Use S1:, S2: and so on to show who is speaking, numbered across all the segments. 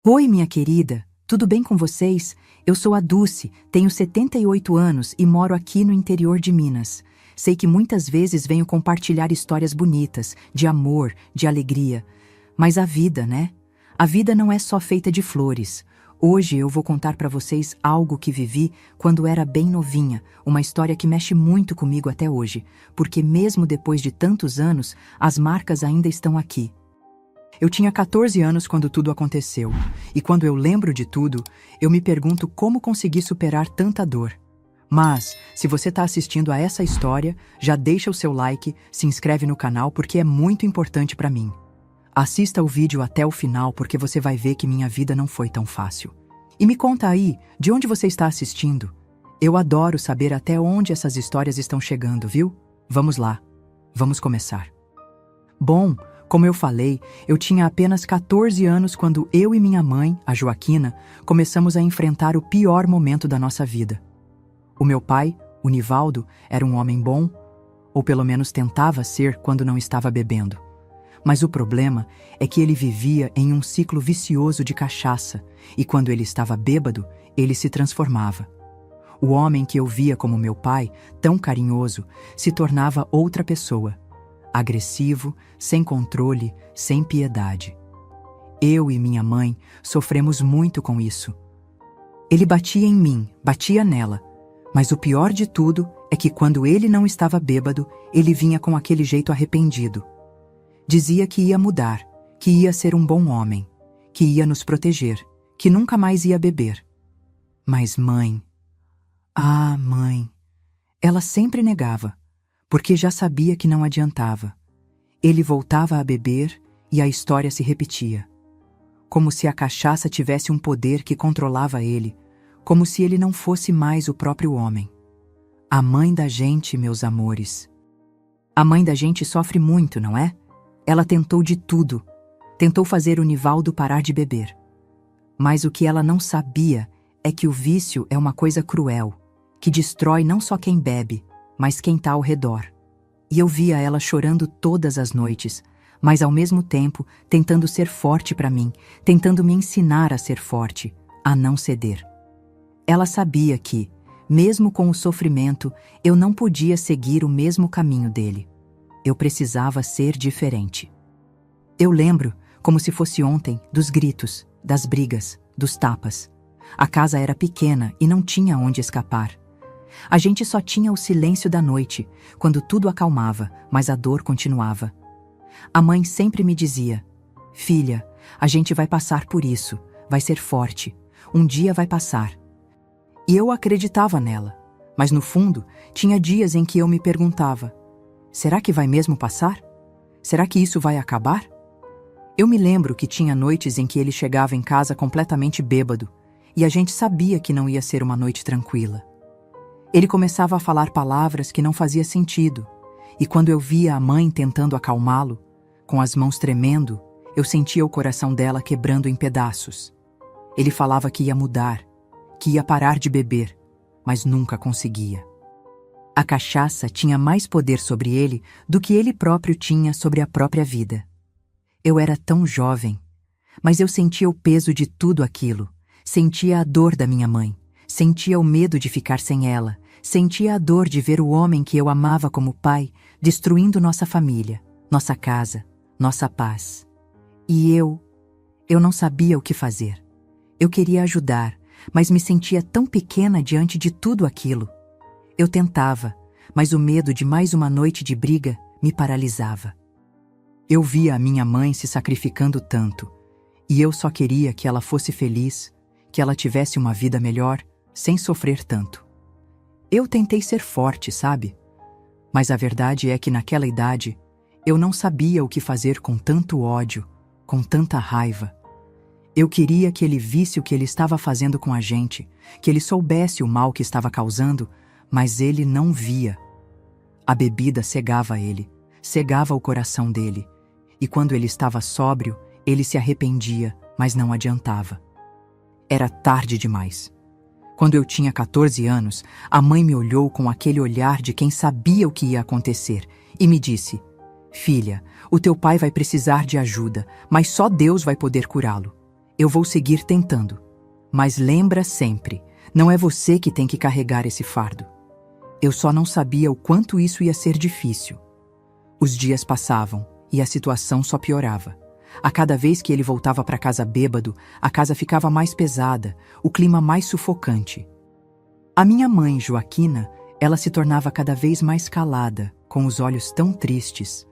S1: Oi, minha querida, tudo bem com vocês? Eu sou a Dulce, tenho 78 anos e moro aqui no interior de Minas. Sei que muitas vezes venho compartilhar histórias bonitas, de amor, de alegria. Mas a vida, né? A vida não é só feita de flores. Hoje eu vou contar para vocês algo que vivi quando era bem novinha, uma história que mexe muito comigo até hoje, porque mesmo depois de tantos anos, as marcas ainda estão aqui. Eu tinha 14 anos quando tudo aconteceu, e quando eu lembro de tudo, eu me pergunto como consegui superar tanta dor. Mas, se você está assistindo a essa história, já deixa o seu like, se inscreve no canal porque é muito importante para mim. Assista o vídeo até o final porque você vai ver que minha vida não foi tão fácil. E me conta aí, de onde você está assistindo? Eu adoro saber até onde essas histórias estão chegando, viu? Vamos lá, vamos começar. Bom, como eu falei, eu tinha apenas 14 anos quando eu e minha mãe, a Joaquina, começamos a enfrentar o pior momento da nossa vida. O meu pai, o Nivaldo, era um homem bom, ou pelo menos tentava ser quando não estava bebendo. Mas o problema é que ele vivia em um ciclo vicioso de cachaça, e quando ele estava bêbado, ele se transformava. O homem que eu via como meu pai, tão carinhoso, se tornava outra pessoa. Agressivo, sem controle, sem piedade. Eu e minha mãe sofremos muito com isso. Ele batia em mim, batia nela, mas o pior de tudo é que quando ele não estava bêbado, ele vinha com aquele jeito arrependido. Dizia que ia mudar, que ia ser um bom homem, que ia nos proteger, que nunca mais ia beber. Mas mãe, mãe, ela sempre negava, porque já sabia que não adiantava. Ele voltava a beber e a história se repetia. Como se a cachaça tivesse um poder que controlava ele, como se ele não fosse mais o próprio homem. A mãe da gente, meus amores. A mãe da gente sofre muito, não é? Ela tentou de tudo. Tentou fazer o Nivaldo parar de beber. Mas o que ela não sabia é que o vício é uma coisa cruel, que destrói não só quem bebe, mas quem está ao redor. E eu via ela chorando todas as noites, mas ao mesmo tempo tentando ser forte para mim, tentando me ensinar a ser forte, a não ceder. Ela sabia que, mesmo com o sofrimento, eu não podia seguir o mesmo caminho dele. Eu precisava ser diferente. Eu lembro, como se fosse ontem, dos gritos, das brigas, dos tapas. A casa era pequena e não tinha onde escapar. A gente só tinha o silêncio da noite, quando tudo acalmava, mas a dor continuava. A mãe sempre me dizia: "Filha, a gente vai passar por isso, vai ser forte, um dia vai passar." E eu acreditava nela, mas no fundo, tinha dias em que eu me perguntava: será que vai mesmo passar? Será que isso vai acabar? Eu me lembro que tinha noites em que ele chegava em casa completamente bêbado, e a gente sabia que não ia ser uma noite tranquila. Ele começava a falar palavras que não fazia sentido, e quando eu via a mãe tentando acalmá-lo, com as mãos tremendo, eu sentia o coração dela quebrando em pedaços. Ele falava que ia mudar, que ia parar de beber, mas nunca conseguia. A cachaça tinha mais poder sobre ele do que ele próprio tinha sobre a própria vida. Eu era tão jovem, mas eu sentia o peso de tudo aquilo, sentia a dor da minha mãe, sentia o medo de ficar sem ela, sentia a dor de ver o homem que eu amava como pai destruindo nossa família, nossa casa, nossa paz. E eu não sabia o que fazer. Eu queria ajudar, mas me sentia tão pequena diante de tudo aquilo. Eu tentava, mas o medo de mais uma noite de briga me paralisava. Eu via a minha mãe se sacrificando tanto, e eu só queria que ela fosse feliz, que ela tivesse uma vida melhor, sem sofrer tanto. Eu tentei ser forte, sabe? Mas a verdade é que naquela idade, eu não sabia o que fazer com tanto ódio, com tanta raiva. Eu queria que ele visse o que ele estava fazendo com a gente, que ele soubesse o mal que estava causando, mas ele não via. A bebida cegava ele, cegava o coração dele, e quando ele estava sóbrio, ele se arrependia, mas não adiantava. Era tarde demais. Quando eu tinha 14 anos, a mãe me olhou com aquele olhar de quem sabia o que ia acontecer e me disse: "Filha, o teu pai vai precisar de ajuda, mas só Deus vai poder curá-lo. Eu vou seguir tentando. Mas lembra sempre, não é você que tem que carregar esse fardo. Eu só não sabia o quanto isso ia ser difícil. Os dias passavam e a situação só piorava. A cada vez que ele voltava para casa bêbado, a casa ficava mais pesada, o clima mais sufocante. A minha mãe, Joaquina, ela se tornava cada vez mais calada, com os olhos tão tristes.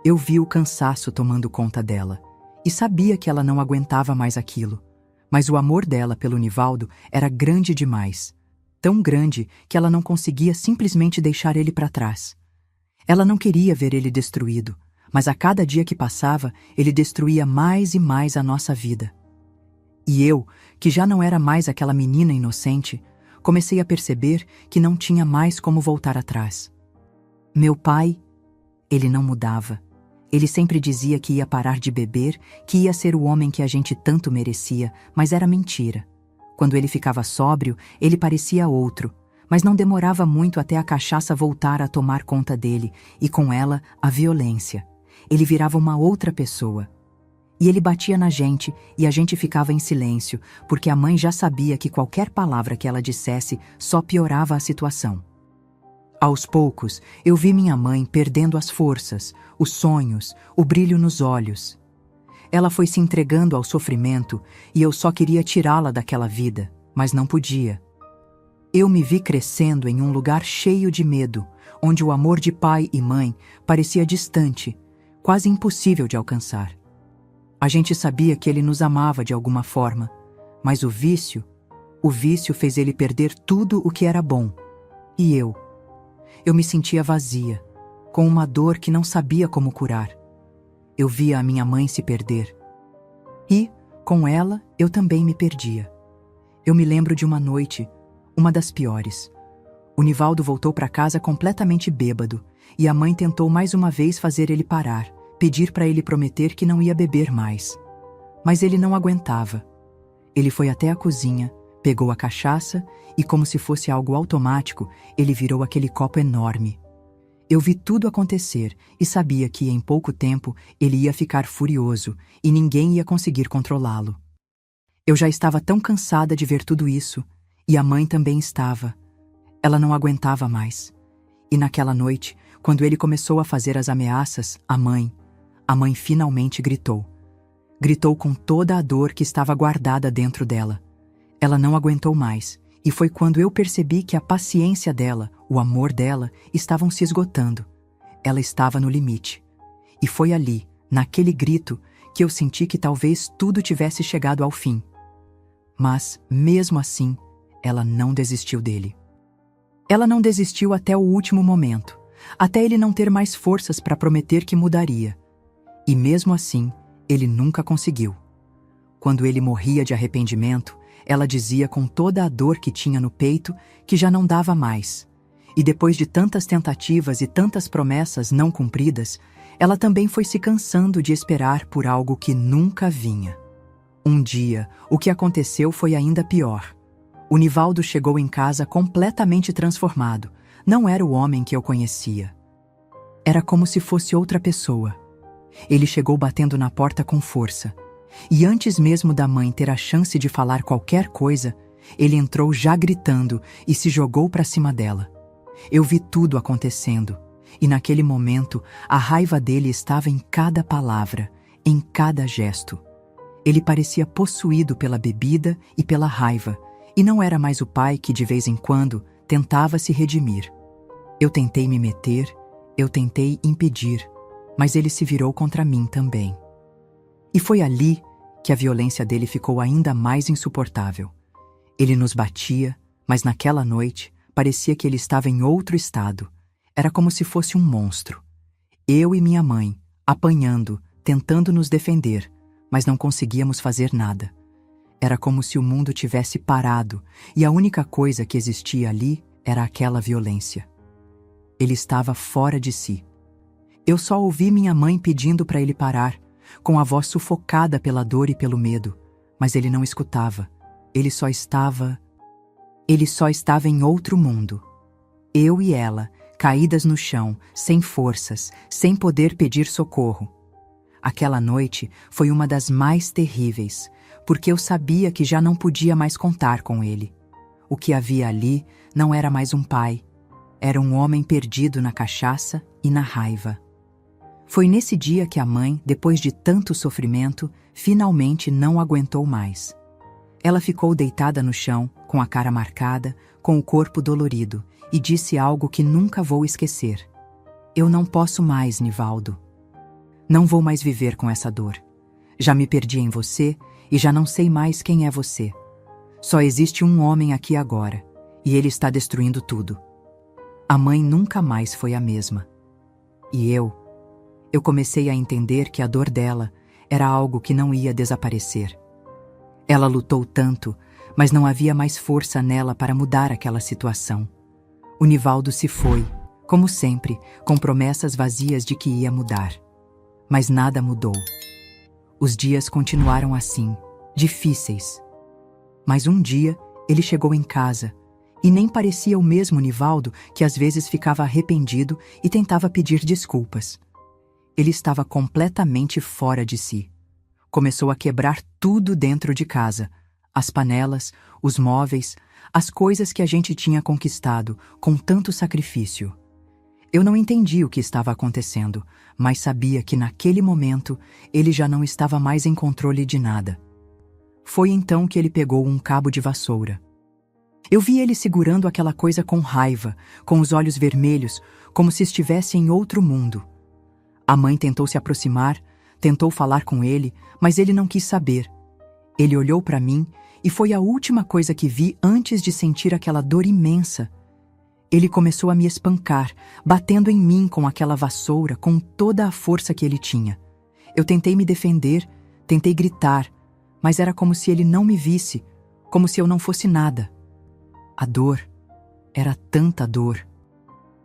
S1: Eu vi o cansaço tomando conta dela e sabia que ela não aguentava mais aquilo. Mas o amor dela pelo Nivaldo era grande demais. Tão grande que ela não conseguia simplesmente deixar ele para trás. Ela não queria ver ele destruído, mas a cada dia que passava, ele destruía mais e mais a nossa vida. E eu, que já não era mais aquela menina inocente, comecei a perceber que não tinha mais como voltar atrás. Meu pai, ele não mudava. Ele sempre dizia que ia parar de beber, que ia ser o homem que a gente tanto merecia, mas era mentira. Quando ele ficava sóbrio, ele parecia outro, mas não demorava muito até a cachaça voltar a tomar conta dele, e com ela, a violência. Ele virava uma outra pessoa. E ele batia na gente, e a gente ficava em silêncio, porque a mãe já sabia que qualquer palavra que ela dissesse só piorava a situação. Aos poucos, eu vi minha mãe perdendo as forças, os sonhos, o brilho nos olhos. Ela foi se entregando ao sofrimento e eu só queria tirá-la daquela vida, mas não podia. Eu me vi crescendo em um lugar cheio de medo, onde o amor de pai e mãe parecia distante, quase impossível de alcançar. A gente sabia que ele nos amava de alguma forma, mas o vício fez ele perder tudo o que era bom. E eu me sentia vazia, com uma dor que não sabia como curar. Eu via a minha mãe se perder. E, com ela, eu também me perdia. Eu me lembro de uma noite, uma das piores. O Nivaldo voltou para casa completamente bêbado, e a mãe tentou mais uma vez fazer ele parar, pedir para ele prometer que não ia beber mais. Mas ele não aguentava. Ele foi até a cozinha, pegou a cachaça e, como se fosse algo automático, ele virou aquele copo enorme. Eu vi tudo acontecer e sabia que, em pouco tempo, ele ia ficar furioso e ninguém ia conseguir controlá-lo. Eu já estava tão cansada de ver tudo isso, e a mãe também estava. Ela não aguentava mais. E naquela noite, quando ele começou a fazer as ameaças, a mãe finalmente gritou. Gritou com toda a dor que estava guardada dentro dela. Ela não aguentou mais, e foi quando eu percebi que a paciência dela, o amor dela, estavam se esgotando. Ela estava no limite. E foi ali, naquele grito, que eu senti que talvez tudo tivesse chegado ao fim. Mas, mesmo assim, ela não desistiu dele. Ela não desistiu até o último momento, até ele não ter mais forças para prometer que mudaria. E mesmo assim, ele nunca conseguiu. Quando ele morria de arrependimento, ela dizia com toda a dor que tinha no peito que já não dava mais. E depois de tantas tentativas e tantas promessas não cumpridas, ela também foi se cansando de esperar por algo que nunca vinha. Um dia, o que aconteceu foi ainda pior. O Nivaldo chegou em casa completamente transformado. Não era o homem que eu conhecia. Era como se fosse outra pessoa. Ele chegou batendo na porta com força. E antes mesmo da mãe ter a chance de falar qualquer coisa, ele entrou já gritando e se jogou para cima dela. Eu vi tudo acontecendo, e naquele momento a raiva dele estava em cada palavra, em cada gesto. Ele parecia possuído pela bebida e pela raiva, e não era mais o pai que de vez em quando tentava se redimir. Eu tentei me meter, eu tentei impedir, mas ele se virou contra mim também. E foi ali que a violência dele ficou ainda mais insuportável. Ele nos batia, mas naquela noite parecia que ele estava em outro estado. Era como se fosse um monstro. Eu e minha mãe, apanhando, tentando nos defender, mas não conseguíamos fazer nada. Era como se o mundo tivesse parado e a única coisa que existia ali era aquela violência. Ele estava fora de si. Eu só ouvi minha mãe pedindo para ele parar, com a voz sufocada pela dor e pelo medo, mas ele não escutava. Ele só estava em outro mundo. Eu e ela, caídas no chão, sem forças, sem poder pedir socorro. Aquela noite foi uma das mais terríveis. porque eu sabia que já não podia mais contar com ele. O que havia ali não era mais um pai, era um homem perdido na cachaça e na raiva. Foi nesse dia que a mãe, depois de tanto sofrimento, finalmente não aguentou mais. Ela ficou deitada no chão, com a cara marcada, com o corpo dolorido, e disse algo que nunca vou esquecer. Eu não posso mais, Nivaldo. Não vou mais viver com essa dor. Já me perdi em você e já não sei mais quem é você. Só existe um homem aqui agora, e ele está destruindo tudo. A mãe nunca mais foi a mesma. E eu comecei a entender que a dor dela era algo que não ia desaparecer. Ela lutou tanto, mas não havia mais força nela para mudar aquela situação. O Nivaldo se foi, como sempre, com promessas vazias de que ia mudar. Mas nada mudou. Os dias continuaram assim, difíceis. Mas um dia, ele chegou em casa, e nem parecia o mesmo Nivaldo que às vezes ficava arrependido e tentava pedir desculpas. Ele estava completamente fora de si. Começou a quebrar tudo dentro de casa, as panelas, os móveis, as coisas que a gente tinha conquistado com tanto sacrifício. Eu não entendi o que estava acontecendo, mas sabia que naquele momento ele já não estava mais em controle de nada. Foi então que ele pegou um cabo de vassoura. Eu vi ele segurando aquela coisa com raiva, com os olhos vermelhos, como se estivesse em outro mundo. A mãe tentou se aproximar, tentou falar com ele, mas ele não quis saber. Ele olhou para mim e foi a última coisa que vi antes de sentir aquela dor imensa. Ele começou a me espancar, batendo em mim com aquela vassoura com toda a força que ele tinha. Eu tentei me defender, tentei gritar, mas era como se ele não me visse, como se eu não fosse nada. A dor era tanta dor.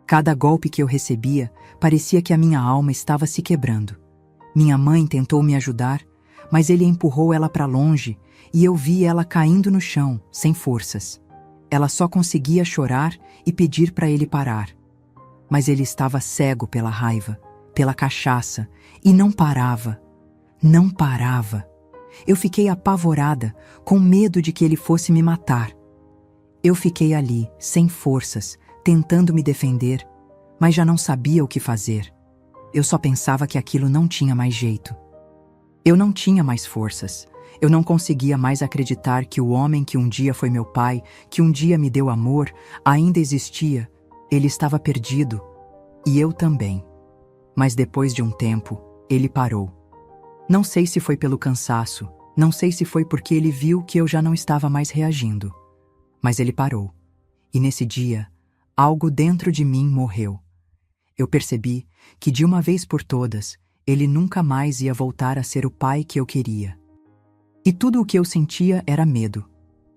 S1: Cada golpe que eu recebia parecia que a minha alma estava se quebrando. Minha mãe tentou me ajudar, mas ele empurrou ela para longe e eu vi ela caindo no chão, sem forças. Ela só conseguia chorar e pedir para ele parar. Mas ele estava cego pela raiva, pela cachaça, e não parava. Não parava. Eu fiquei apavorada, com medo de que ele fosse me matar. Eu fiquei ali, sem forças, tentando me defender, mas já não sabia o que fazer. Eu só pensava que aquilo não tinha mais jeito. Eu não tinha mais forças. Eu não conseguia mais acreditar que o homem que um dia foi meu pai, que um dia me deu amor, ainda existia. Ele estava perdido. E eu também. Mas depois de um tempo, ele parou. Não sei se foi pelo cansaço, não sei se foi porque ele viu que eu já não estava mais reagindo. Mas ele parou. E nesse dia, algo dentro de mim morreu. Eu percebi que de uma vez por todas, ele nunca mais ia voltar a ser o pai que eu queria. E tudo o que eu sentia era medo.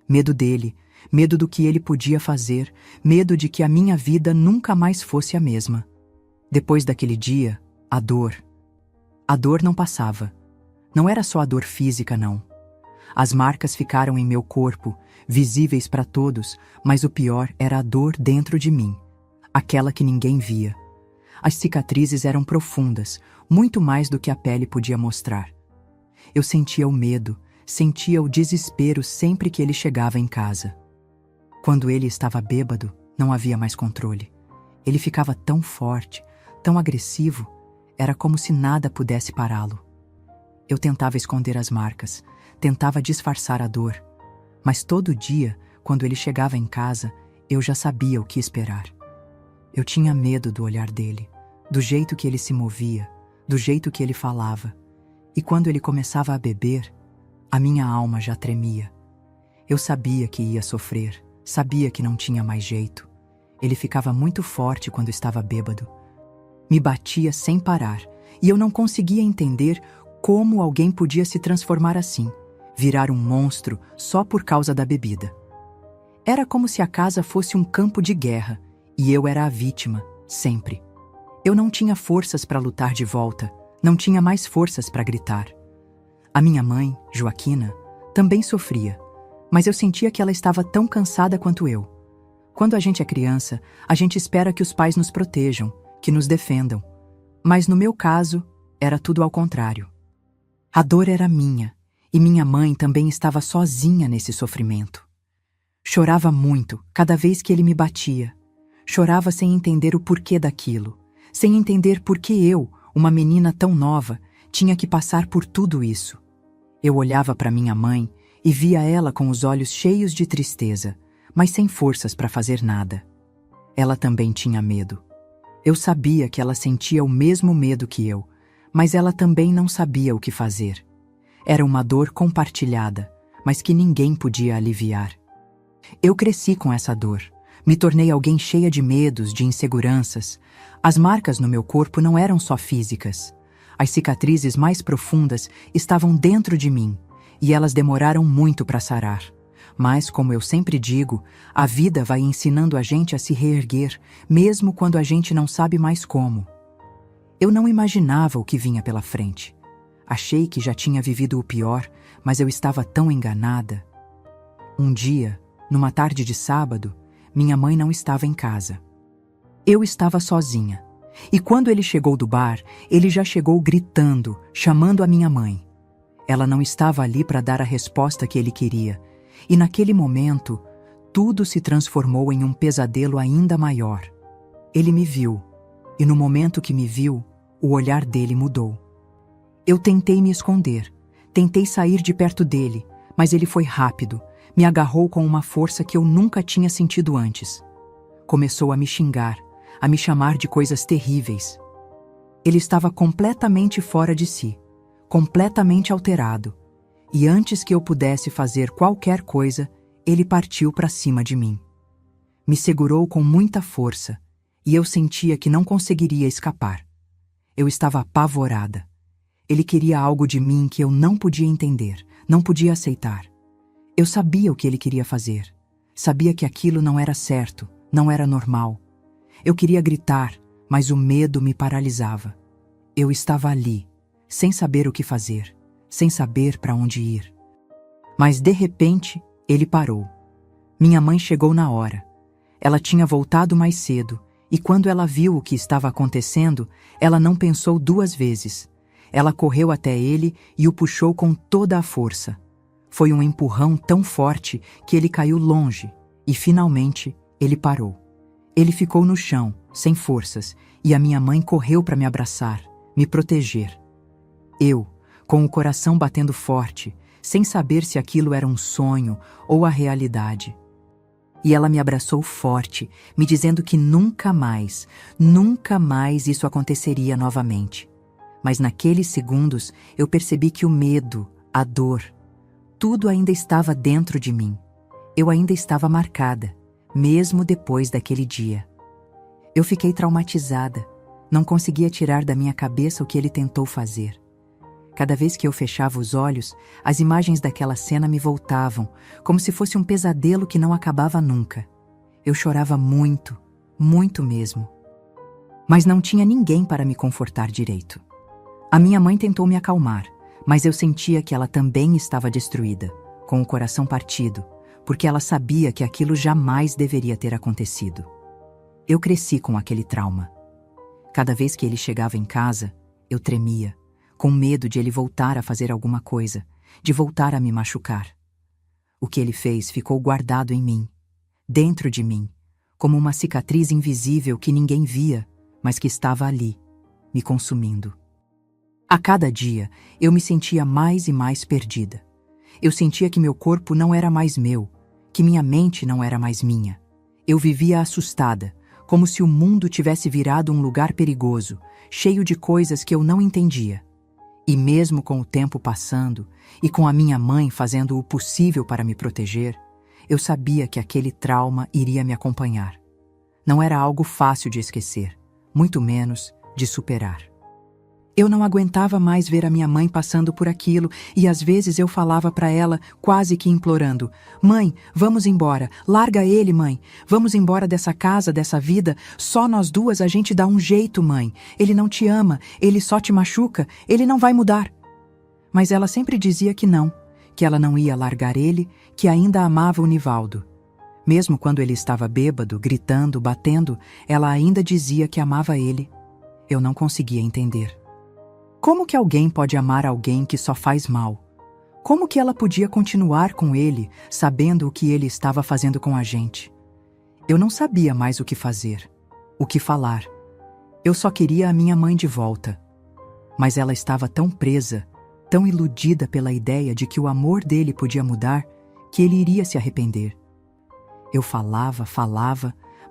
S1: Medo dele, medo do que ele podia fazer, medo de que a minha vida nunca mais fosse a mesma. Depois daquele dia, a dor. A dor não passava. Não era só a dor física, não. As marcas ficaram em meu corpo, visíveis para todos, mas o pior era a dor dentro de mim, aquela que ninguém via. As cicatrizes eram profundas, muito mais do que a pele podia mostrar. Eu sentia o medo, sentia o desespero sempre que ele chegava em casa. Quando ele estava bêbado, não havia mais controle. Ele ficava tão forte, tão agressivo, era como se nada pudesse pará-lo. Eu tentava esconder as marcas, tentava disfarçar a dor, mas todo dia, quando ele chegava em casa, eu já sabia o que esperar. Eu tinha medo do olhar dele, do jeito que ele se movia, do jeito que ele falava. E quando ele começava a beber, a minha alma já tremia. Eu sabia que ia sofrer, sabia que não tinha mais jeito. Ele ficava muito forte quando estava bêbado. Me batia sem parar, e eu não conseguia entender como alguém podia se transformar assim, virar um monstro só por causa da bebida. Era como se a casa fosse um campo de guerra, e eu era a vítima, sempre. Eu não tinha forças para lutar de volta, não tinha mais forças para gritar. A minha mãe, Joaquina, também sofria, mas eu sentia que ela estava tão cansada quanto eu. Quando a gente é criança, a gente espera que os pais nos protejam, que nos defendam. Mas no meu caso, era tudo ao contrário. A dor era minha, E minha mãe também estava sozinha nesse sofrimento. Chorava muito cada vez que ele me batia. Chorava sem entender o porquê daquilo, sem entender por que eu, uma menina tão nova, tinha que passar por tudo isso. Eu olhava para minha mãe e via ela com os olhos cheios de tristeza, mas sem forças para fazer nada. Ela também tinha medo. Eu sabia que ela sentia o mesmo medo que eu, mas ela também não sabia o que fazer. Era uma dor compartilhada, mas que ninguém podia aliviar. Eu cresci com essa dor. Me tornei alguém cheia de medos, de inseguranças. As marcas no meu corpo não eram só físicas. As cicatrizes mais profundas estavam dentro de mim, e elas demoraram muito para sarar. Mas, como eu sempre digo, a vida vai ensinando a gente a se reerguer, mesmo quando a gente não sabe mais como. Eu não imaginava o que vinha pela frente. Achei que já tinha vivido o pior, mas eu estava tão enganada. Um dia, numa tarde de sábado, minha mãe não estava em casa. Eu estava sozinha. E quando ele chegou do bar, ele já chegou gritando, chamando a minha mãe. Ela não estava ali para dar a resposta que ele queria. E naquele momento, tudo se transformou em um pesadelo ainda maior. Ele me viu. E no momento que me viu, o olhar dele mudou. Eu tentei me esconder. Tentei sair de perto dele, mas ele foi rápido. Me agarrou com uma força que eu nunca tinha sentido antes. Começou a me xingar, a me chamar de coisas terríveis. Ele estava completamente fora de si, completamente alterado, e antes que eu pudesse fazer qualquer coisa, ele partiu para cima de mim. Me segurou com muita força, e eu sentia que não conseguiria escapar. Eu estava apavorada. Ele queria algo de mim que eu não podia entender, não podia aceitar. Eu sabia o que ele queria fazer. Sabia que aquilo não era certo, não era normal. Eu queria gritar, mas o medo me paralisava. Eu estava ali, sem saber o que fazer, sem saber para onde ir. Mas de repente, ele parou. Minha mãe chegou na hora. Ela tinha voltado mais cedo, e quando ela viu o que estava acontecendo, ela não pensou duas vezes. Ela correu até ele e o puxou com toda a força. Foi um empurrão tão forte que ele caiu longe e, finalmente, ele parou. Ele ficou no chão, sem forças, e a minha mãe correu para me abraçar, me proteger. Eu, com o coração batendo forte, sem saber se aquilo era um sonho ou a realidade. E ela me abraçou forte, me dizendo que nunca mais isso aconteceria novamente. Mas naqueles segundos eu percebi que o medo, a dor, tudo ainda estava dentro de mim. Eu ainda estava marcada, mesmo depois daquele dia. Eu fiquei traumatizada. Não conseguia tirar da minha cabeça o que ele tentou fazer. Cada vez que eu fechava os olhos, as imagens daquela cena me voltavam, como se fosse um pesadelo que não acabava nunca. Eu chorava muito, muito mesmo. Mas não tinha ninguém para me confortar direito. A minha mãe tentou me acalmar, mas eu sentia que ela também estava destruída, com o coração partido, porque ela sabia que aquilo jamais deveria ter acontecido. Eu cresci com aquele trauma. Cada vez que ele chegava em casa, eu tremia, com medo de ele voltar a fazer alguma coisa, de voltar a me machucar. O que ele fez ficou guardado em mim, dentro de mim, como uma cicatriz invisível que ninguém via, mas que estava ali, me consumindo. A cada dia, eu me sentia mais e mais perdida. Eu sentia que meu corpo não era mais meu, que minha mente não era mais minha. Eu vivia assustada, como se o mundo tivesse virado um lugar perigoso, cheio de coisas que eu não entendia. E mesmo com o tempo passando, e com a minha mãe fazendo o possível para me proteger, eu sabia que aquele trauma iria me acompanhar. Não era algo fácil de esquecer, muito menos de superar. Eu não aguentava mais ver a minha mãe passando por aquilo e às vezes eu falava para ela, quase que implorando: "Mãe, vamos embora, larga ele, mãe. Vamos embora dessa casa, dessa vida. Só nós duas a gente dá um jeito, mãe. Ele não te ama, ele só te machuca, ele não vai mudar." Mas ela sempre dizia que não, que ela não ia largar ele, que ainda amava o Nivaldo. Mesmo quando ele estava bêbado, gritando, batendo, ela ainda dizia que amava ele. Eu não conseguia entender. Como que alguém pode amar alguém que só faz mal? Como que ela podia continuar com ele, sabendo o que ele estava fazendo com a gente? Eu não sabia mais o que fazer, o que falar. Eu só queria a minha mãe de volta. Mas ela estava tão presa, tão iludida pela ideia de que o amor dele podia mudar, que ele iria se arrepender. Eu falava,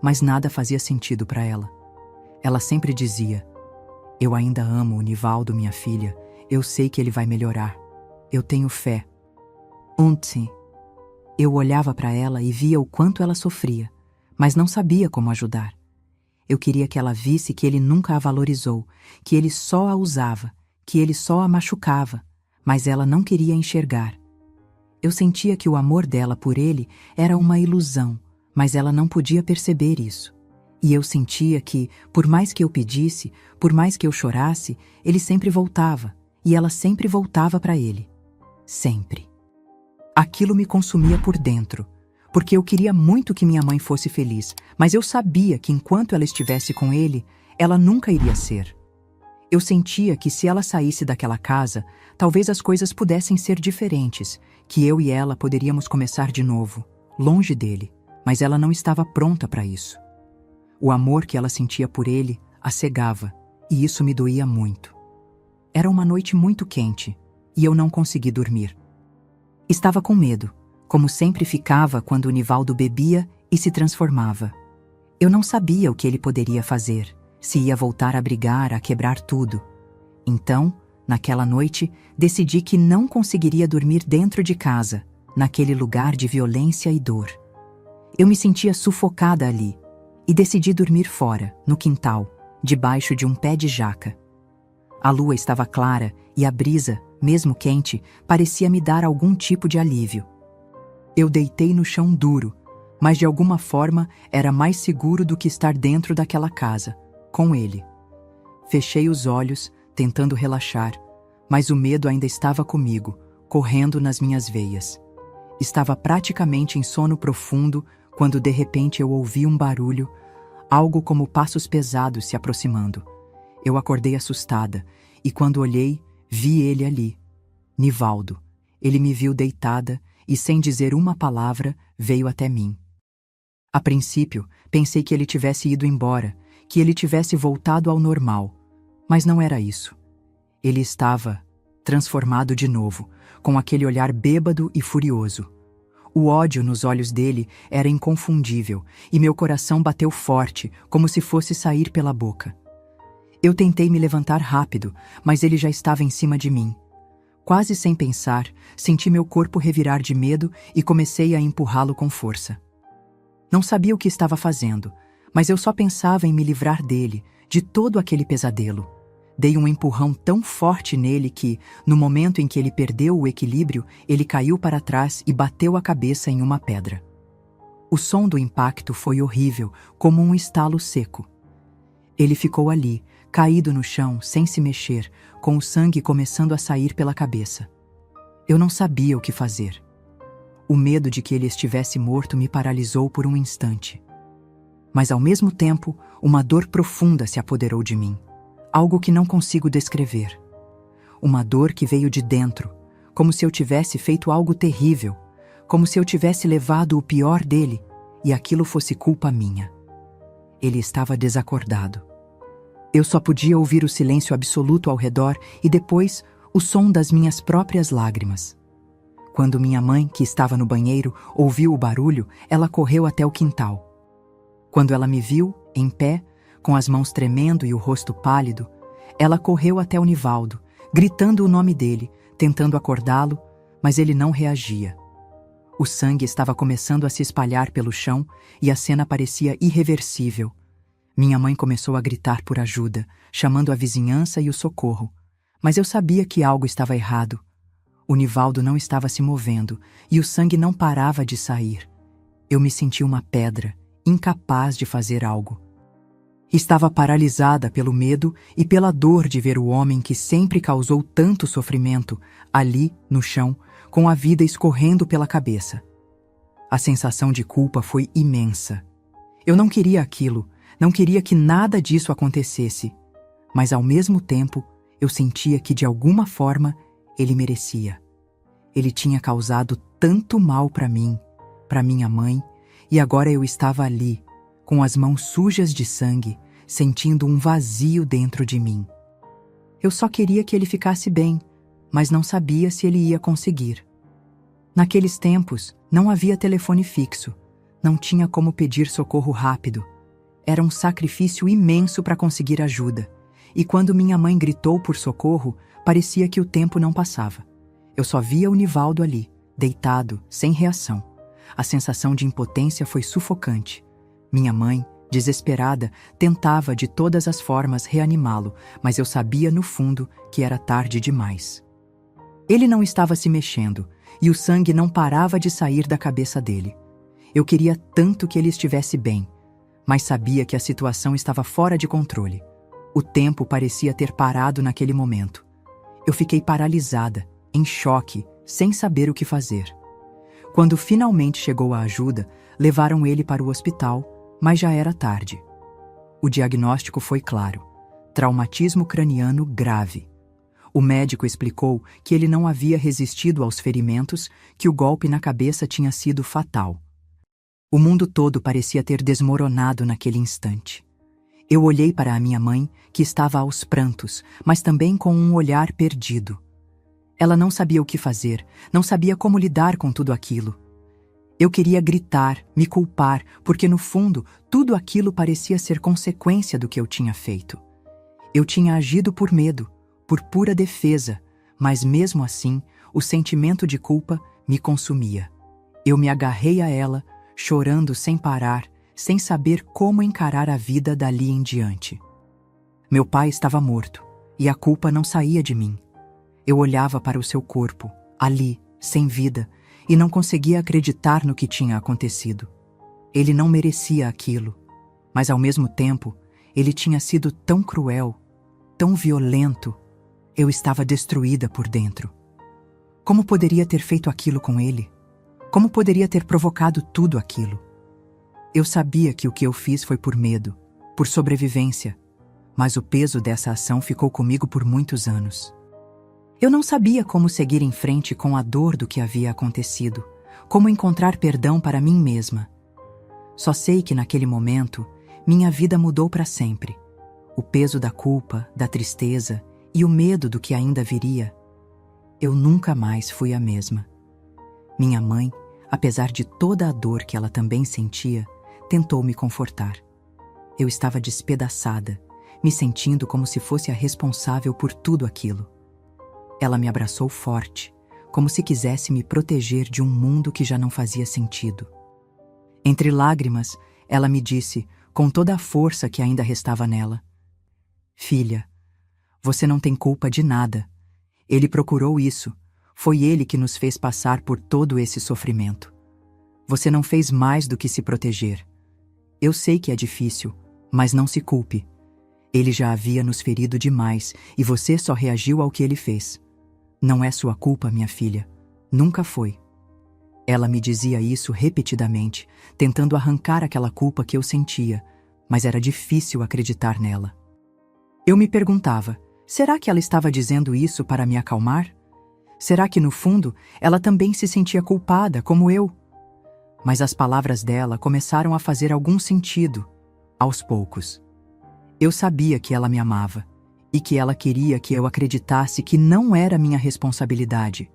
S1: mas nada fazia sentido para ela. Ela sempre dizia: "Eu ainda amo o Nivaldo, minha filha. Eu sei que ele vai melhorar. Eu tenho fé." Ontem, eu olhava para ela e via o quanto ela sofria, mas não sabia como ajudar. Eu queria que ela visse que ele nunca a valorizou, que ele só a usava, que ele só a machucava, mas ela não queria enxergar. Eu sentia que o amor dela por ele era uma ilusão, mas ela não podia perceber isso. E eu sentia que, por mais que eu pedisse, por mais que eu chorasse, ele sempre voltava, e ela sempre voltava para ele. Sempre. Aquilo me consumia por dentro, porque eu queria muito que minha mãe fosse feliz, mas eu sabia que enquanto ela estivesse com ele, ela nunca iria ser. Eu sentia que se ela saísse daquela casa, talvez as coisas pudessem ser diferentes, que eu e ela poderíamos começar de novo, longe dele, mas ela não estava pronta para isso. O amor que ela sentia por ele a cegava, e isso me doía muito. Era uma noite muito quente, e eu não consegui dormir. Estava com medo, como sempre ficava quando o Nivaldo bebia e se transformava. Eu não sabia o que ele poderia fazer, se ia voltar a brigar, a quebrar tudo. Então, naquela noite, decidi que não conseguiria dormir dentro de casa, naquele lugar de violência e dor. Eu me sentia sufocada ali, e decidi dormir fora, no quintal, debaixo de um pé de jaca. A lua estava clara e a brisa, mesmo quente, parecia me dar algum tipo de alívio. Eu deitei no chão duro, mas de alguma forma era mais seguro do que estar dentro daquela casa, com ele. Fechei os olhos, tentando relaxar, mas o medo ainda estava comigo, correndo nas minhas veias. Estava praticamente em sono profundo quando de repente eu ouvi um barulho, algo como passos pesados se aproximando. Eu acordei assustada e quando olhei, vi ele ali, Nivaldo. Ele me viu deitada e, sem dizer uma palavra, veio até mim. A princípio, pensei que ele tivesse ido embora, que ele tivesse voltado ao normal, mas não era isso. Ele estava transformado de novo, com aquele olhar bêbado e furioso. O ódio nos olhos dele era inconfundível e meu coração bateu forte, como se fosse sair pela boca. Eu tentei me levantar rápido, mas ele já estava em cima de mim. Quase sem pensar, senti meu corpo revirar de medo e comecei a empurrá-lo com força. Não sabia o que estava fazendo, mas eu só pensava em me livrar dele, de todo aquele pesadelo. Dei um empurrão tão forte nele que, no momento em que ele perdeu o equilíbrio, ele caiu para trás e bateu a cabeça em uma pedra. O som do impacto foi horrível, como um estalo seco. Ele ficou ali, caído no chão, sem se mexer, com o sangue começando a sair pela cabeça. Eu não sabia o que fazer. O medo de que ele estivesse morto me paralisou por um instante. Mas, ao mesmo tempo, uma dor profunda se apoderou de mim. Algo que não consigo descrever. Uma dor que veio de dentro, como se eu tivesse feito algo terrível, como se eu tivesse levado o pior dele e aquilo fosse culpa minha. Ele estava desacordado. Eu só podia ouvir o silêncio absoluto ao redor e depois o som das minhas próprias lágrimas. Quando minha mãe, que estava no banheiro, ouviu o barulho, ela correu até o quintal. Quando ela me viu, em pé, com as mãos tremendo e o rosto pálido, ela correu até o Nivaldo, gritando o nome dele, tentando acordá-lo, mas ele não reagia. O sangue estava começando a se espalhar pelo chão e a cena parecia irreversível. Minha mãe começou a gritar por ajuda, chamando a vizinhança e o socorro, mas eu sabia que algo estava errado. O Nivaldo não estava se movendo e o sangue não parava de sair. Eu me senti uma pedra, incapaz de fazer algo. Estava paralisada pelo medo e pela dor de ver o homem que sempre causou tanto sofrimento, ali, no chão, com a vida escorrendo pela cabeça. A sensação de culpa foi imensa. Eu não queria aquilo, não queria que nada disso acontecesse, mas ao mesmo tempo eu sentia que de alguma forma ele merecia. Ele tinha causado tanto mal para mim, para minha mãe, e agora eu estava ali, com as mãos sujas de sangue, sentindo um vazio dentro de mim. Eu só queria que ele ficasse bem, mas não sabia se ele ia conseguir. Naqueles tempos, não havia telefone fixo, não tinha como pedir socorro rápido. Era um sacrifício imenso para conseguir ajuda, e quando minha mãe gritou por socorro, parecia que o tempo não passava. Eu só via o Nivaldo ali, deitado, sem reação. A sensação de impotência foi sufocante. Minha mãe, desesperada, tentava de todas as formas reanimá-lo, mas eu sabia no fundo que era tarde demais. Ele não estava se mexendo, e o sangue não parava de sair da cabeça dele. Eu queria tanto que ele estivesse bem, mas sabia que a situação estava fora de controle. O tempo parecia ter parado naquele momento. Eu fiquei paralisada, em choque, sem saber o que fazer. Quando finalmente chegou a ajuda, levaram ele para o hospital, mas já era tarde. O diagnóstico foi claro: traumatismo craniano grave. O médico explicou que ele não havia resistido aos ferimentos, que o golpe na cabeça tinha sido fatal. O mundo todo parecia ter desmoronado naquele instante. Eu olhei para a minha mãe, que estava aos prantos, mas também com um olhar perdido. Ela não sabia o que fazer, não sabia como lidar com tudo aquilo. Eu queria gritar, me culpar, porque no fundo, tudo aquilo parecia ser consequência do que eu tinha feito. Eu tinha agido por medo, por pura defesa, mas mesmo assim, o sentimento de culpa me consumia. Eu me agarrei a ela, chorando sem parar, sem saber como encarar a vida dali em diante. Meu pai estava morto, e a culpa não saía de mim. Eu olhava para o seu corpo, ali, sem vida, e não conseguia acreditar no que tinha acontecido. Ele não merecia aquilo, mas ao mesmo tempo, ele tinha sido tão cruel, tão violento. Eu estava destruída por dentro. Como poderia ter feito aquilo com ele? Como poderia ter provocado tudo aquilo? Eu sabia que o que eu fiz foi por medo, por sobrevivência, mas o peso dessa ação ficou comigo por muitos anos. Eu não sabia como seguir em frente com a dor do que havia acontecido, como encontrar perdão para mim mesma. Só sei que naquele momento, minha vida mudou para sempre. O peso da culpa, da tristeza e o medo do que ainda viria. Eu nunca mais fui a mesma. Minha mãe, apesar de toda a dor que ela também sentia, tentou me confortar. Eu estava despedaçada, me sentindo como se fosse a responsável por tudo aquilo. Ela me abraçou forte, como se quisesse me proteger de um mundo que já não fazia sentido. Entre lágrimas, ela me disse, com toda a força que ainda restava nela: "Filha, você não tem culpa de nada. Ele procurou isso. Foi ele que nos fez passar por todo esse sofrimento. Você não fez mais do que se proteger. Eu sei que é difícil, mas não se culpe. Ele já havia nos ferido demais e você só reagiu ao que ele fez. Não é sua culpa, minha filha. Nunca foi." Ela me dizia isso repetidamente, tentando arrancar aquela culpa que eu sentia, mas era difícil acreditar nela. Eu me perguntava, será que ela estava dizendo isso para me acalmar? Será que, no fundo, ela também se sentia culpada, como eu? Mas as palavras dela começaram a fazer algum sentido, aos poucos. Eu sabia que ela me amava, e que ela queria que eu acreditasse que não era minha responsabilidade.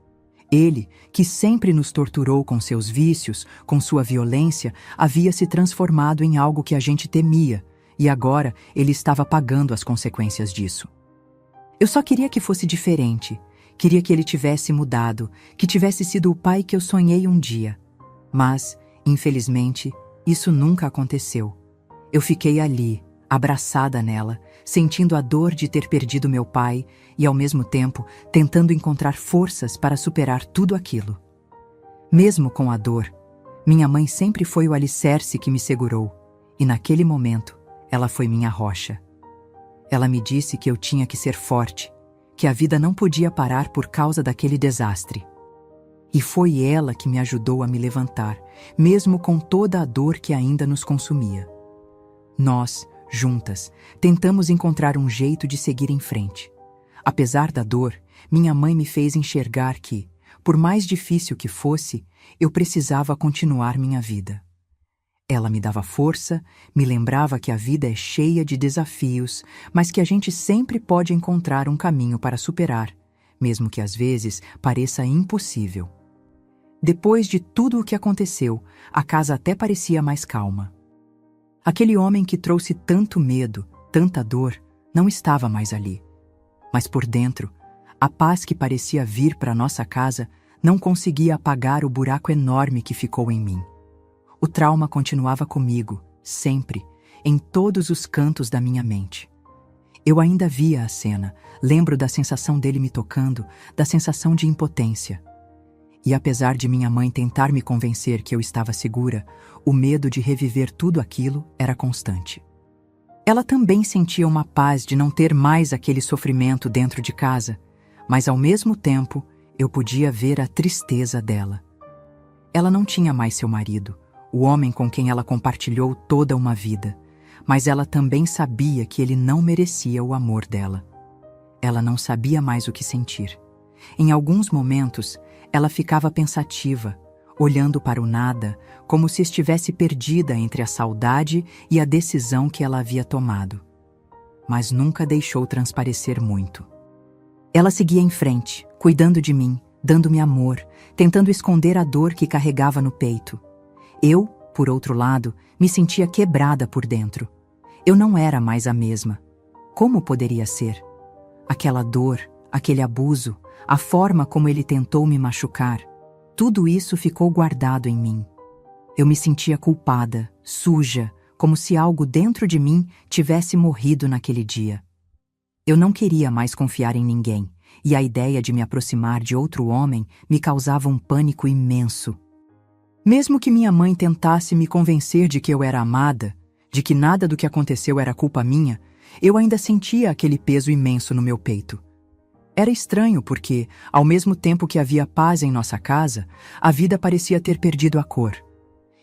S1: Ele, que sempre nos torturou com seus vícios, com sua violência, havia se transformado em algo que a gente temia, e agora ele estava pagando as consequências disso. Eu só queria que fosse diferente. Queria que ele tivesse mudado, que tivesse sido o pai que eu sonhei um dia. Mas, infelizmente, isso nunca aconteceu. Eu fiquei ali, abraçada nela, sentindo a dor de ter perdido meu pai e, ao mesmo tempo, tentando encontrar forças para superar tudo aquilo. Mesmo com a dor, minha mãe sempre foi o alicerce que me segurou, e naquele momento, ela foi minha rocha. Ela me disse que eu tinha que ser forte, que a vida não podia parar por causa daquele desastre. E foi ela que me ajudou a me levantar, mesmo com toda a dor que ainda nos consumia. Nós, juntas, tentamos encontrar um jeito de seguir em frente. Apesar da dor, minha mãe me fez enxergar que, por mais difícil que fosse, eu precisava continuar minha vida. Ela me dava força, me lembrava que a vida é cheia de desafios, mas que a gente sempre pode encontrar um caminho para superar, mesmo que às vezes pareça impossível. Depois de tudo o que aconteceu, a casa até parecia mais calma. Aquele homem que trouxe tanto medo, tanta dor, não estava mais ali. Mas por dentro, a paz que parecia vir para nossa casa não conseguia apagar o buraco enorme que ficou em mim. O trauma continuava comigo, sempre, em todos os cantos da minha mente. Eu ainda via a cena, lembro da sensação dele me tocando, da sensação de impotência. E apesar de minha mãe tentar me convencer que eu estava segura, o medo de reviver tudo aquilo era constante. Ela também sentia uma paz de não ter mais aquele sofrimento dentro de casa, mas ao mesmo tempo eu podia ver a tristeza dela. Ela não tinha mais seu marido, o homem com quem ela compartilhou toda uma vida, mas ela também sabia que ele não merecia o amor dela. Ela não sabia mais o que sentir. Em alguns momentos, ela ficava pensativa, olhando para o nada, como se estivesse perdida entre a saudade e a decisão que ela havia tomado. Mas nunca deixou transparecer muito. Ela seguia em frente, cuidando de mim, dando-me amor, tentando esconder a dor que carregava no peito. Eu, por outro lado, me sentia quebrada por dentro. Eu não era mais a mesma. Como poderia ser? Aquela dor, aquele abuso, a forma como ele tentou me machucar, tudo isso ficou guardado em mim. Eu me sentia culpada, suja, como se algo dentro de mim tivesse morrido naquele dia. Eu não queria mais confiar em ninguém, e a ideia de me aproximar de outro homem me causava um pânico imenso. Mesmo que minha mãe tentasse me convencer de que eu era amada, de que nada do que aconteceu era culpa minha, eu ainda sentia aquele peso imenso no meu peito. Era estranho porque, ao mesmo tempo que havia paz em nossa casa, a vida parecia ter perdido a cor.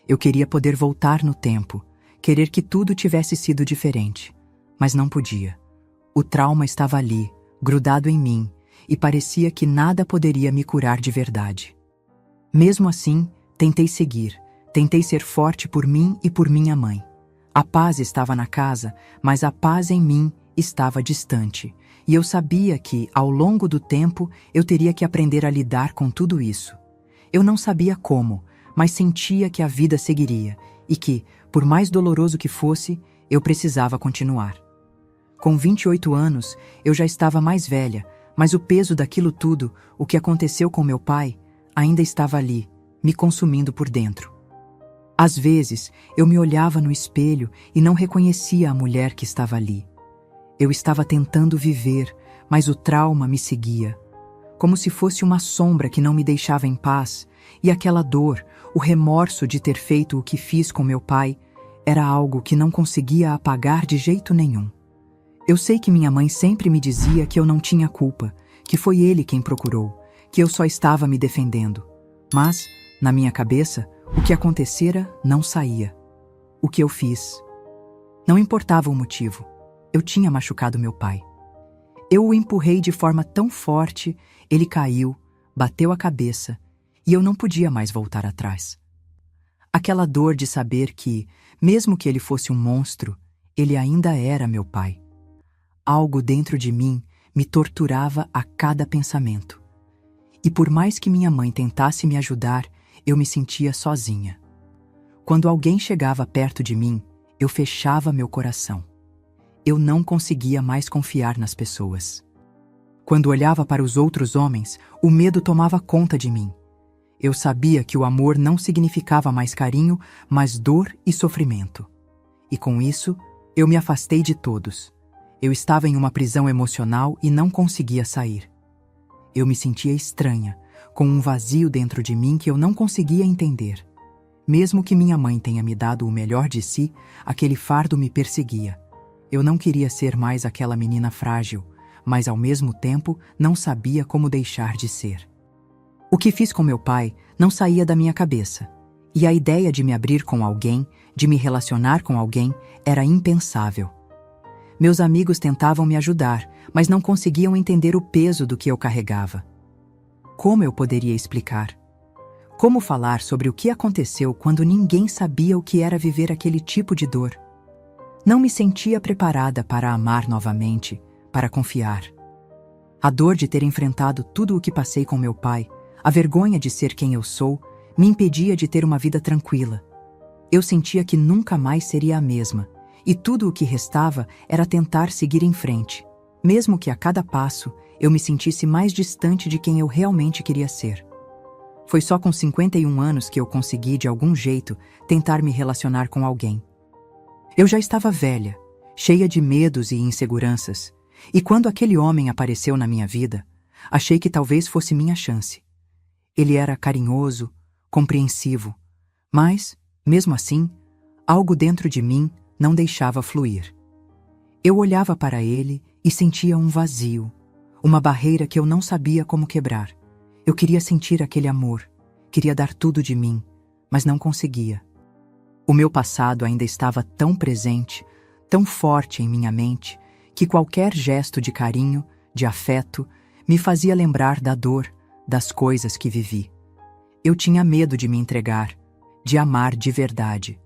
S1: Eu queria poder voltar no tempo, querer que tudo tivesse sido diferente, mas não podia. O trauma estava ali, grudado em mim, e parecia que nada poderia me curar de verdade. Mesmo assim, tentei seguir, tentei ser forte por mim e por minha mãe. A paz estava na casa, mas a paz em mim estava distante, e eu sabia que, ao longo do tempo, eu teria que aprender a lidar com tudo isso. Eu não sabia como, mas sentia que a vida seguiria, e que, por mais doloroso que fosse, eu precisava continuar. Com 28 anos, eu já estava mais velha, mas o peso daquilo tudo, o que aconteceu com meu pai, ainda estava ali, me consumindo por dentro. Às vezes, eu me olhava no espelho e não reconhecia a mulher que estava ali. Eu estava tentando viver, mas o trauma me seguia, como se fosse uma sombra que não me deixava em paz, e aquela dor, o remorso de ter feito o que fiz com meu pai, era algo que não conseguia apagar de jeito nenhum. Eu sei que minha mãe sempre me dizia que eu não tinha culpa, que foi ele quem procurou, que eu só estava me defendendo. Mas, na minha cabeça, o que acontecera não saía. O que eu fiz? Não importava o motivo. Eu tinha machucado meu pai. Eu o empurrei de forma tão forte, ele caiu, bateu a cabeça, e eu não podia mais voltar atrás. Aquela dor de saber que, mesmo que ele fosse um monstro, ele ainda era meu pai. Algo dentro de mim me torturava a cada pensamento. E por mais que minha mãe tentasse me ajudar, eu me sentia sozinha. Quando alguém chegava perto de mim, eu fechava meu coração. Eu não conseguia mais confiar nas pessoas. Quando olhava para os outros homens, o medo tomava conta de mim. Eu sabia que o amor não significava mais carinho, mas dor e sofrimento. E com isso, eu me afastei de todos. Eu estava em uma prisão emocional e não conseguia sair. Eu me sentia estranha, com um vazio dentro de mim que eu não conseguia entender. Mesmo que minha mãe tenha me dado o melhor de si, aquele fardo me perseguia. Eu não queria ser mais aquela menina frágil, mas ao mesmo tempo não sabia como deixar de ser. O que fiz com meu pai não saía da minha cabeça, e a ideia de me abrir com alguém, de me relacionar com alguém, era impensável. Meus amigos tentavam me ajudar, mas não conseguiam entender o peso do que eu carregava. como eu poderia explicar. Como falar sobre o que aconteceu quando ninguém sabia o que era viver aquele tipo de dor? Não me sentia preparada para amar novamente, para confiar. A dor de ter enfrentado tudo o que passei com meu pai, a vergonha de ser quem eu sou, me impedia de ter uma vida tranquila. Eu sentia que nunca mais seria a mesma, e tudo o que restava era tentar seguir em frente, mesmo que a cada passo eu me sentisse mais distante de quem eu realmente queria ser. Foi só com 51 anos que eu consegui, de algum jeito, tentar me relacionar com alguém. Eu já estava velha, cheia de medos e inseguranças, e quando aquele homem apareceu na minha vida, achei que talvez fosse minha chance. Ele era carinhoso, compreensivo, mas, mesmo assim, algo dentro de mim não deixava fluir. Eu olhava para ele e sentia um vazio, uma barreira que eu não sabia como quebrar. Eu queria sentir aquele amor, queria dar tudo de mim, mas não conseguia. O meu passado ainda estava tão presente, tão forte em minha mente, que qualquer gesto de carinho, de afeto, me fazia lembrar da dor, das coisas que vivi. Eu tinha medo de me entregar, de amar de verdade,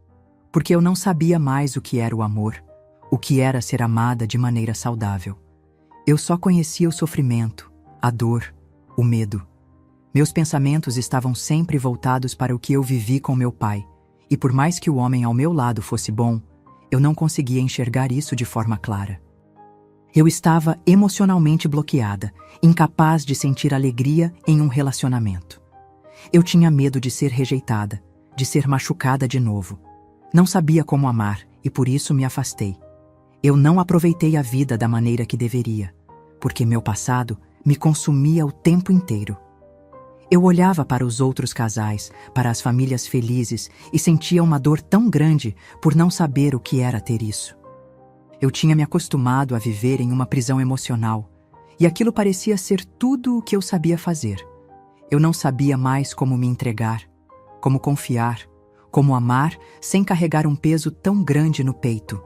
S1: porque eu não sabia mais o que era o amor, o que era ser amada de maneira saudável. Eu só conhecia o sofrimento, a dor, o medo. Meus pensamentos estavam sempre voltados para o que eu vivi com meu pai, e por mais que o homem ao meu lado fosse bom, eu não conseguia enxergar isso de forma clara. Eu estava emocionalmente bloqueada, incapaz de sentir alegria em um relacionamento. Eu tinha medo de ser rejeitada, de ser machucada de novo. Não sabia como amar e por isso me afastei. Eu não aproveitei a vida da maneira que deveria, porque meu passado me consumia o tempo inteiro. Eu olhava para os outros casais, para as famílias felizes e sentia uma dor tão grande por não saber o que era ter isso. Eu tinha me acostumado a viver em uma prisão emocional, e aquilo parecia ser tudo o que eu sabia fazer. Eu não sabia mais como me entregar, como confiar, como amar sem carregar um peso tão grande no peito.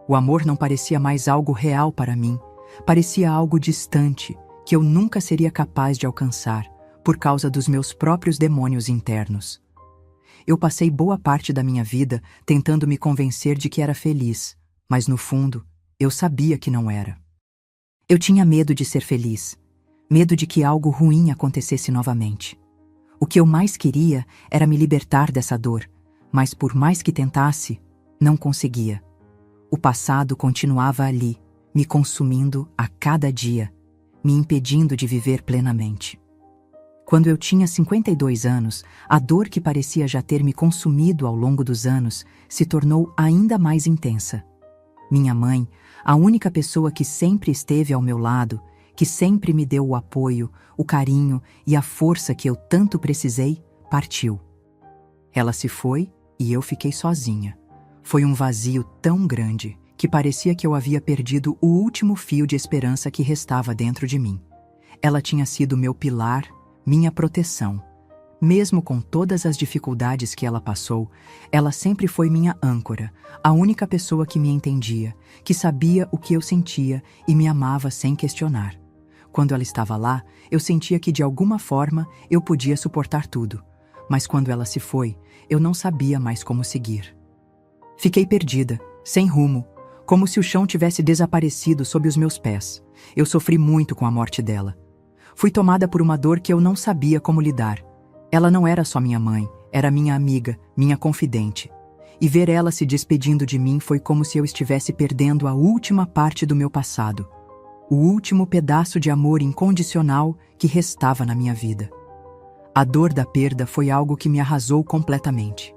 S1: O amor não parecia mais algo real para mim, parecia algo distante, que eu nunca seria capaz de alcançar, por causa dos meus próprios demônios internos. Eu passei boa parte da minha vida tentando me convencer de que era feliz, mas no fundo, eu sabia que não era. Eu tinha medo de ser feliz, medo de que algo ruim acontecesse novamente. O que eu mais queria era me libertar dessa dor, mas por mais que tentasse, não conseguia. O passado continuava ali, me consumindo a cada dia, me impedindo de viver plenamente. Quando eu tinha 52 anos, a dor que parecia já ter me consumido ao longo dos anos se tornou ainda mais intensa. Minha mãe, a única pessoa que sempre esteve ao meu lado, que sempre me deu o apoio, o carinho e a força que eu tanto precisei, partiu. Ela se foi e eu fiquei sozinha. Foi um vazio tão grande que parecia que eu havia perdido o último fio de esperança que restava dentro de mim. Ela tinha sido meu pilar, minha proteção. Mesmo com todas as dificuldades que ela passou, ela sempre foi minha âncora, a única pessoa que me entendia, que sabia o que eu sentia e me amava sem questionar. Quando ela estava lá, eu sentia que de alguma forma eu podia suportar tudo, mas quando ela se foi, eu não sabia mais como seguir. Fiquei perdida, sem rumo, como se o chão tivesse desaparecido sob os meus pés. Eu sofri muito com a morte dela. Fui tomada por uma dor que eu não sabia como lidar. Ela não era só minha mãe, era minha amiga, minha confidente. E ver ela se despedindo de mim foi como se eu estivesse perdendo a última parte do meu passado, o último pedaço de amor incondicional que restava na minha vida. A dor da perda foi algo que me arrasou completamente.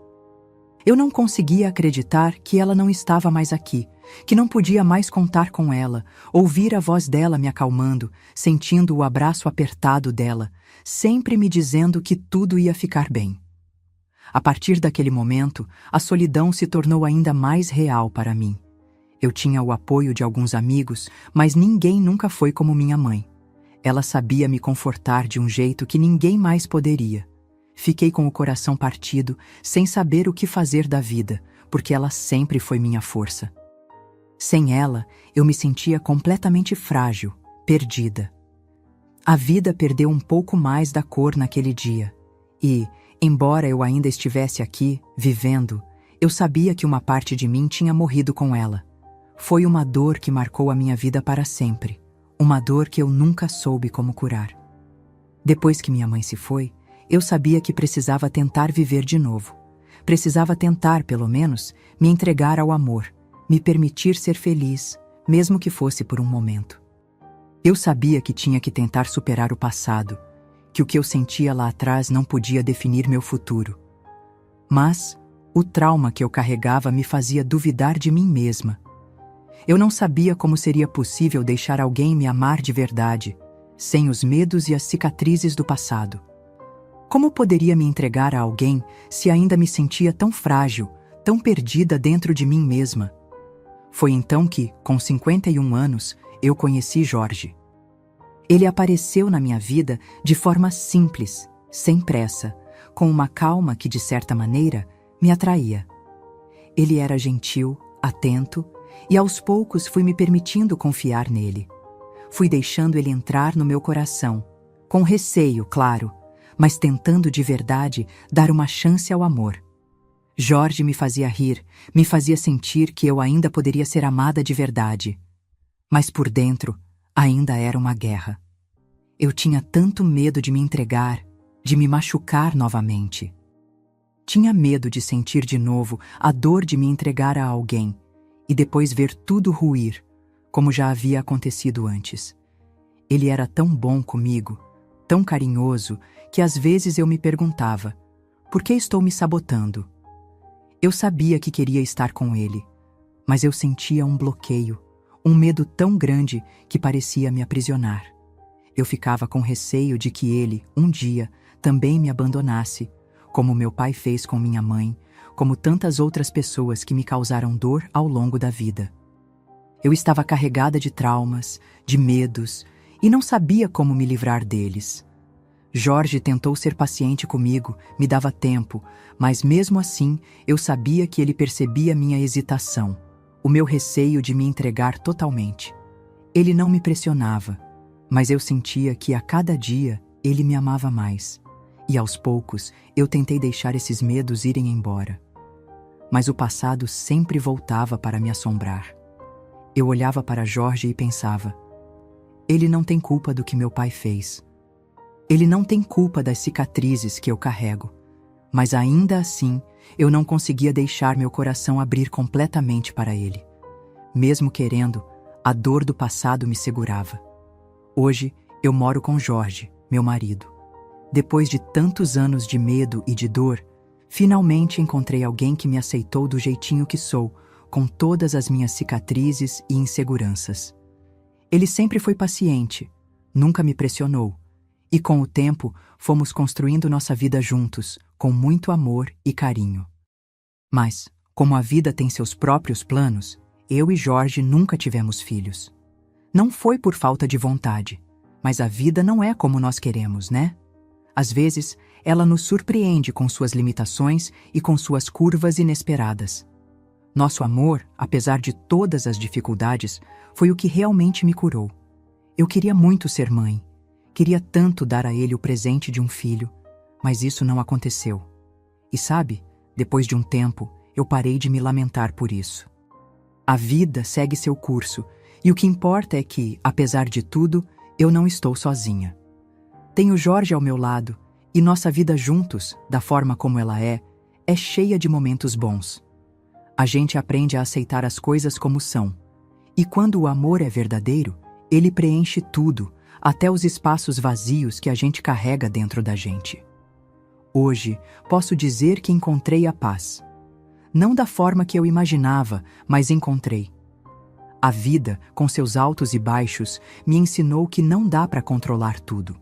S1: Eu não conseguia acreditar que ela não estava mais aqui, que não podia mais contar com ela, ouvir a voz dela me acalmando, sentindo o abraço apertado dela, sempre me dizendo que tudo ia ficar bem. A partir daquele momento, a solidão se tornou ainda mais real para mim. Eu tinha o apoio de alguns amigos, mas ninguém nunca foi como minha mãe. Ela sabia me confortar de um jeito que ninguém mais poderia. Fiquei com o coração partido, sem saber o que fazer da vida, porque ela sempre foi minha força. Sem ela, eu me sentia completamente frágil, perdida. A vida perdeu um pouco mais da cor naquele dia. E, embora eu ainda estivesse aqui, vivendo, eu sabia que uma parte de mim tinha morrido com ela. Foi uma dor que marcou a minha vida para sempre. Uma dor que eu nunca soube como curar. Depois que minha mãe se foi, eu sabia que precisava tentar viver de novo. Precisava tentar, pelo menos, me entregar ao amor, me permitir ser feliz, mesmo que fosse por um momento. Eu sabia que tinha que tentar superar o passado, que o que eu sentia lá atrás não podia definir meu futuro. Mas o trauma que eu carregava me fazia duvidar de mim mesma. Eu não sabia como seria possível deixar alguém me amar de verdade, sem os medos e as cicatrizes do passado. Como poderia me entregar a alguém se ainda me sentia tão frágil, tão perdida dentro de mim mesma? Foi então que, com 51 anos, eu conheci Jorge. Ele apareceu na minha vida de forma simples, sem pressa, com uma calma que, de certa maneira, me atraía. Ele era gentil, atento, e aos poucos fui me permitindo confiar nele. Fui deixando ele entrar no meu coração, com receio, claro, mas tentando de verdade dar uma chance ao amor. Jorge me fazia rir, me fazia sentir que eu ainda poderia ser amada de verdade. Mas por dentro, ainda era uma guerra. Eu tinha tanto medo de me entregar, de me machucar novamente. Tinha medo de sentir de novo a dor de me entregar a alguém e depois ver tudo ruir, como já havia acontecido antes. Ele era tão bom comigo, tão carinhoso, que às vezes eu me perguntava: por que estou me sabotando? Eu sabia que queria estar com ele, mas eu sentia um bloqueio, um medo tão grande que parecia me aprisionar. Eu ficava com receio de que ele, um dia, também me abandonasse, como meu pai fez com minha mãe, como tantas outras pessoas que me causaram dor ao longo da vida. Eu estava carregada de traumas, de medos, e não sabia como me livrar deles. Jorge tentou ser paciente comigo, me dava tempo, mas mesmo assim eu sabia que ele percebia minha hesitação, o meu receio de me entregar totalmente. Ele não me pressionava, mas eu sentia que a cada dia ele me amava mais. E aos poucos eu tentei deixar esses medos irem embora. Mas o passado sempre voltava para me assombrar. Eu olhava para Jorge e pensava: ele não tem culpa do que meu pai fez. Ele não tem culpa das cicatrizes que eu carrego. Mas ainda assim, eu não conseguia deixar meu coração abrir completamente para ele. Mesmo querendo, a dor do passado me segurava. Hoje, eu moro com Jorge, meu marido. Depois de tantos anos de medo e de dor, finalmente encontrei alguém que me aceitou do jeitinho que sou, com todas as minhas cicatrizes e inseguranças. Ele sempre foi paciente, nunca me pressionou, e com o tempo fomos construindo nossa vida juntos, com muito amor e carinho. Mas, como a vida tem seus próprios planos, eu e Jorge nunca tivemos filhos. Não foi por falta de vontade, mas a vida não é como nós queremos, né? Às vezes, ela nos surpreende com suas limitações e com suas curvas inesperadas. Nosso amor, apesar de todas as dificuldades, foi o que realmente me curou. Eu queria muito ser mãe. Queria tanto dar a ele o presente de um filho, mas isso não aconteceu. E sabe, depois de um tempo, eu parei de me lamentar por isso. A vida segue seu curso, e o que importa é que, apesar de tudo, eu não estou sozinha. Tenho Jorge ao meu lado, e nossa vida juntos, da forma como ela é cheia de momentos bons. A gente aprende a aceitar as coisas como são. E quando o amor é verdadeiro, ele preenche tudo, até os espaços vazios que a gente carrega dentro da gente. Hoje, posso dizer que encontrei a paz. Não da forma que eu imaginava, mas encontrei. A vida, com seus altos e baixos, me ensinou que não dá para controlar tudo.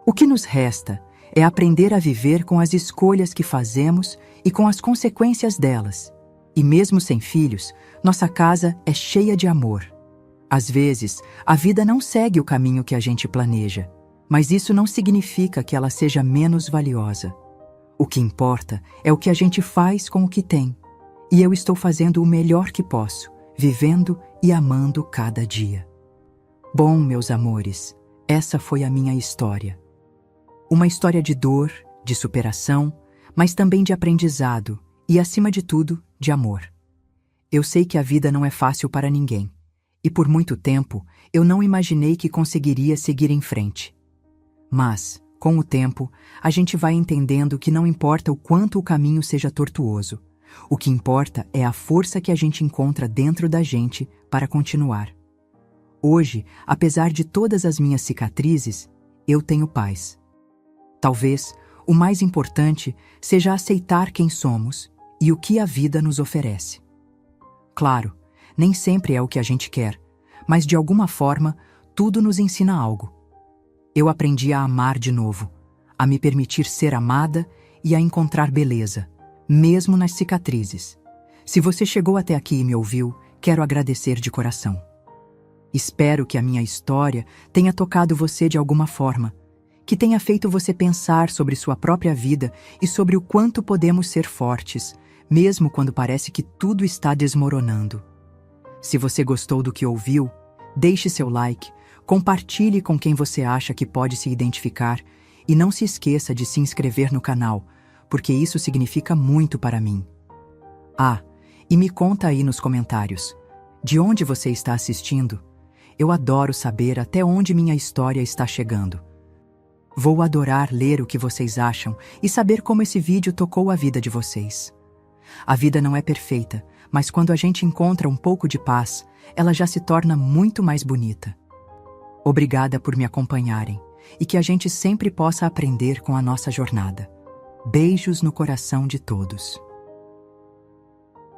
S1: O que nos resta é aprender a viver com as escolhas que fazemos e com as consequências delas. E mesmo sem filhos, nossa casa é cheia de amor. Às vezes, a vida não segue o caminho que a gente planeja, mas isso não significa que ela seja menos valiosa. O que importa é o que a gente faz com o que tem. E eu estou fazendo o melhor que posso, vivendo e amando cada dia. Bom, meus amores, Essa foi a minha história. Uma história de dor, de superação, mas também de aprendizado e, acima de tudo, de amor. Eu sei que a vida não é fácil para ninguém, e por muito tempo eu não imaginei que conseguiria seguir em frente. Mas, com o tempo, a gente vai entendendo que não importa o quanto o caminho seja tortuoso, o que importa é a força que a gente encontra dentro da gente para continuar. Hoje, apesar de todas as minhas cicatrizes, eu tenho paz. Talvez o mais importante seja aceitar quem somos e o que a vida nos oferece. Claro, nem sempre é o que a gente quer, mas de alguma forma, tudo nos ensina algo. Eu aprendi a amar de novo, a me permitir ser amada e a encontrar beleza, mesmo nas cicatrizes. Se você chegou até aqui e me ouviu, quero agradecer de coração. Espero que a minha história tenha tocado você de alguma forma, que tenha feito você pensar sobre sua própria vida e sobre o quanto podemos ser fortes, mesmo quando parece que tudo está desmoronando. Se você gostou do que ouviu, deixe seu like, compartilhe com quem você acha que pode se identificar e não se esqueça de se inscrever no canal, porque isso significa muito para mim. Ah, e me conta aí nos comentários, de onde você está assistindo? Eu adoro saber até onde minha história está chegando. Vou adorar ler o que vocês acham e saber como esse vídeo tocou a vida de vocês. A vida não é perfeita, mas quando a gente encontra um pouco de paz, ela já se torna muito mais bonita. Obrigada por me acompanharem e que a gente sempre possa aprender com a nossa jornada. Beijos no coração de todos.